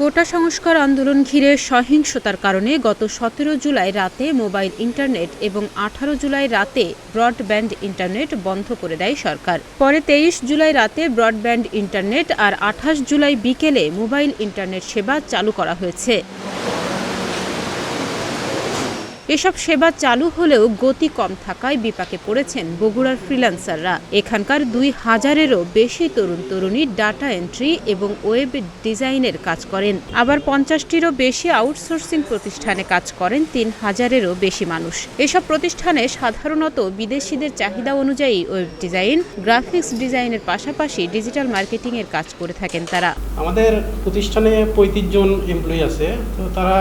কোটা সংস্কার আন্দোলন ঘিরে সহিংসতার কারণে গত ১৭ জুলাই রাতে মোবাইল ইন্টারনেট এবং ১৮ জুলাই রাতে ব্রডব্যান্ড ইন্টারনেট বন্ধ করে দেয় সরকার। পরে ২৩ জুলাই রাতে ব্রডব্যান্ড ইন্টারনেট আর ২৮ জুলাই বিকেলে মোবাইল ইন্টারনেট সেবা চালু করা হয়েছে। এসব সেবা চালু হলেও গতি কম থাকায় বিপাকে পড়েছেন বগুড়ার ফ্রিল্যান্সাররা। এখানকার ২,০০০-এরও বেশি তরুণ তরুণী ডাটা এন্ট্রি এবং ওয়েব ডিজাইনের কাজ করেন। আবার ৫০টিরও বেশি আউটসোর্সিং প্রতিষ্ঠানে কাজ করেন ৩,০০০-এরও বেশি মানুষ। এসব প্রতিষ্ঠানে সাধারণত বিদেশিদের চাহিদা অনুযায়ী ওয়েব ডিজাইন, গ্রাফিক্স ডিজাইনের পাশাপাশি ডিজিটাল মার্কেটিংয়ের কাজ করে থাকেন তারা। আমাদের প্রতিষ্ঠানে ৩৫ জন এমপ্লয়ি আছে, তো তারা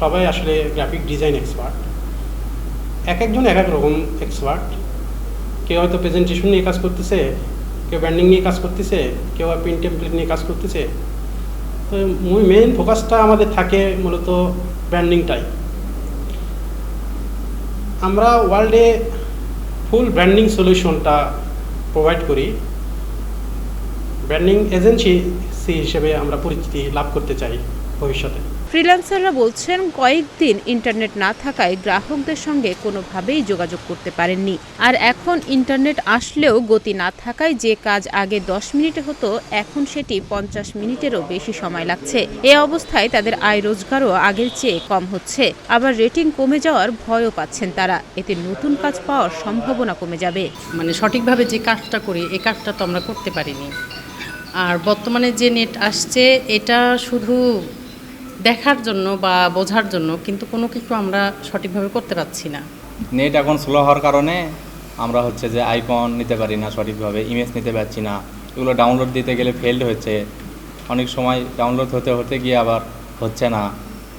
সবাই আসলে গ্রাফিক ডিজাইন এক্সপার্ট। এক একজন এক এক রকম এক্সপার্ট। কেউ হয়তো প্রেজেন্টেশন নিয়ে কাজ করতেছে, কেউ ব্র্যান্ডিং নিয়ে কাজ করতেছে, কেউ প্রিন্ট টেমপ্লেট নিয়ে কাজ করতেছে। তো মেইন ফোকাসটা আমাদের থাকে মূলত ব্র্যান্ডিংটাই। আমরা ওয়ার্ল্ডে ফুল ব্র্যান্ডিং সলিউশনটা প্রোভাইড করি। ব্র্যান্ডিং এজেন্সি হিসেবে আমরা পরিচিতি লাভ করতে চাই ভবিষ্যতে। ফ্রিল্যান্সাররা বলছেন, কয়েকদিন ইন্টারনেট না থাকায় গ্রাহকদের সঙ্গে কোনোভাবেই যোগাযোগ করতে পারেননি। আর এখন ইন্টারনেট আসলেও গতি না থাকায় যে কাজ আগে ১০ মিনিটে হতো এখন সেটি ৫০ মিনিটেরও বেশি সময় লাগছে। এ অবস্থায় তাদের আয় রোজগারও আগের চেয়ে কম হচ্ছে। আবার রেটিং কমে যাওয়ার ভয়ও পাচ্ছেন তারা। এতে নতুন কাজ পাওয়ার সম্ভাবনা কমে যাবে। সঠিকভাবে যে কাজটা করি এই কাজটা তো আমরা করতে পারিনি। আর বর্তমানে যে নেট আসছে এটা শুধু দেখার জন্য বা বোঝার জন্য, কিন্তু কোনো কিছু আমরা সঠিকভাবে করতে পারছি না। নেট এখন স্লো হওয়ার কারণে আমরা যে আইকন নিতে পারি না সঠিকভাবে, ইমেজ নিতে পারছি না। এগুলো ডাউনলোড দিতে গেলে ফেলড হচ্ছে, অনেক সময় ডাউনলোড হতে গিয়ে আবার হচ্ছে না।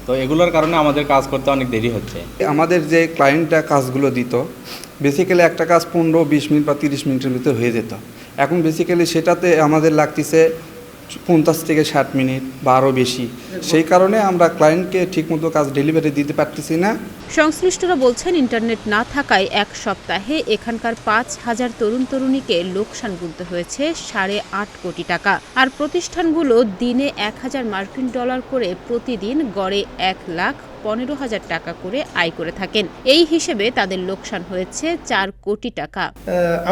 তো এগুলোর কারণে আমাদের কাজ করতে অনেক দেরি হচ্ছে। আমাদের যে ক্লায়েন্টরা কাজগুলো দিত, বেসিক্যালি একটা কাজ ১৫-২০ মিনিট বা ৩০ মিনিটের ভিতরে হয়ে যেত। এখন বেসিক্যালি সেটাতে আমাদের লাগতেছে ৫০ থেকে ৬০ মিনিট বা আরও বেশি। সেই কারণে আমরা ক্লায়েন্টকে ঠিকমতো কাজ ডেলিভারি দিতে পারতেছি না। সংশ্লিষ্টরা বলছেন, ইন্টারনেট না থাকায় এক সপ্তাহে এখানকার ৫,০০০ তরুণ তরুণীকে লোকসান গুনতে হয়েছে ৮.৫ কোটি টাকা। আর প্রতিষ্ঠানগুলো দিনে ১,০০০ মার্কিন ডলার করে প্রতিদিন গড়ে ১,১৫,০০০ টাকা করে আয় করে থাকেন। এই হিসেবে তাদের লোকসান হয়েছে ৪ কোটি টাকা।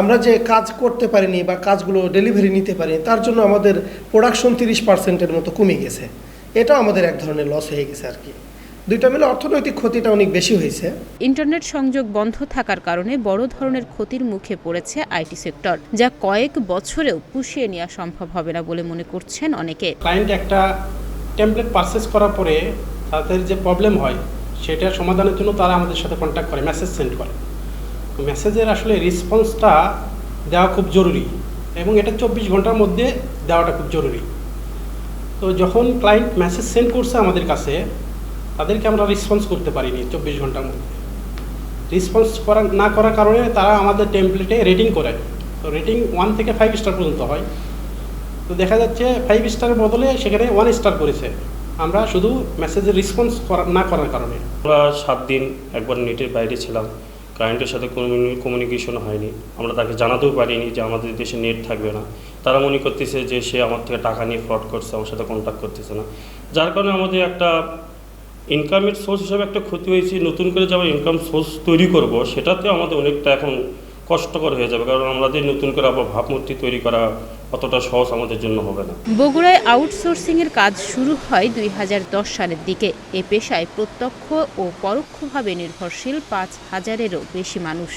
আমরা যে কাজ করতে পারিনি বা কাজগুলো ডেলিভারি নিতে পারিনি, তার জন্য আমাদের প্রোডাকশন ৩০%-এর মতো কমে গেছে। এটাও আমাদের এক ধরনের লস হয়ে গেছে আর কি। দুইটা মিলে অর্থনৈতিক ক্ষতিটা অনেক বেশি হয়েছে। ইন্টারনেট সংযোগ বন্ধ থাকার কারণে বড় ধরনের ক্ষতির মুখে পড়েছে আইটি সেক্টর, যা কয়েক বছরেও পুষিয়ে নেওয়া সম্ভব হবে না বলে মনে করছেন অনেকে। ক্লায়েন্ট একটা টেমপ্লেট পারচেস করার পরে তাদের যে প্রবলেম হয় সেটার সমাধানের জন্য তারা আমাদের সাথে কন্ট্যাক্ট করে, মেসেজ সেন্ড করে। মেসেজের আসলে রেসপন্সটা দেওয়া খুব জরুরি এবং এটা ২৪ ঘন্টার মধ্যে দেওয়াটা খুব জরুরি। তো যখন ক্লায়েন্ট মেসেজ সেন্ড করছে আমাদের কাছে, তাদেরকে আমরা রেসপন্স করতে পারিনি ২৪ ঘন্টার মধ্যে। রেসপন্স না করার কারণে তারা আমাদের টেমপ্লেটে রেটিং করে। তো রেটিং ১ থেকে ৫ স্টার পর্যন্ত হয়। তো দেখা যাচ্ছে ৫ স্টারের বদলে সেখানে ১ স্টার করেছে, আমরা শুধু মেসেজের রেসপন্স না করার কারণে। আমরা ৭ দিন একবার নেটের বাইরে ছিলাম, ক্লায়েন্টের সাথে কোনো কমিউনিকেশন হয়নি। আমরা তাকে জানাতেও পারিনি যে আমাদের দেশে নেট থাকবে না। তারা মনে করতেছে যে সে আমার থেকে টাকা নিয়ে ফ্রড করছে, আমার সাথে কন্ট্যাক্ট করতেছে না। যার কারণে আমাদের একটা ইনকামের সোর্স হিসাবে একটা ক্ষতি হয়েছে। নতুন করে যে আমরা ইনকাম সোর্স তৈরি করব, সেটাতেও আমাদের অনেকটা এখন কষ্টকর হয়ে যাবে, কারণ আমাদের নতুন করে আবার ভাবমূর্তি তৈরি করা অতটা সহজ আমাদের জন্য হবে না। বগুড়ায় আউটসোর্সিংয়ের কাজ শুরু হয় ২০১০ সালের দিকে। এ পেশায় প্রত্যক্ষ ও পরোক্ষভাবে নির্ভরশীল ৫,০০০-এরও বেশি মানুষ।